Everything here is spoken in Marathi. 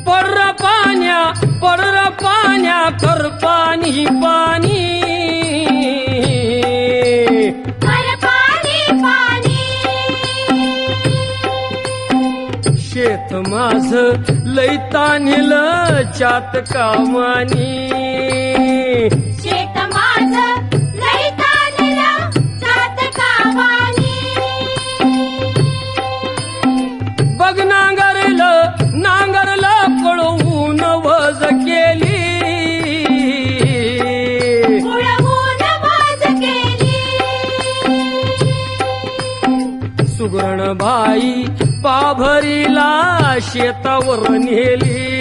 पर्र पाण्या कर पाणी पाणी शेत माझ लई तान्हिलं चात कामानी शेत माझं लई तान्हिलं चात कामानी बघ नांगरलं पळवून वज केली उडवून वज केली सुगरण बाई पाभरीला शेतावर नेली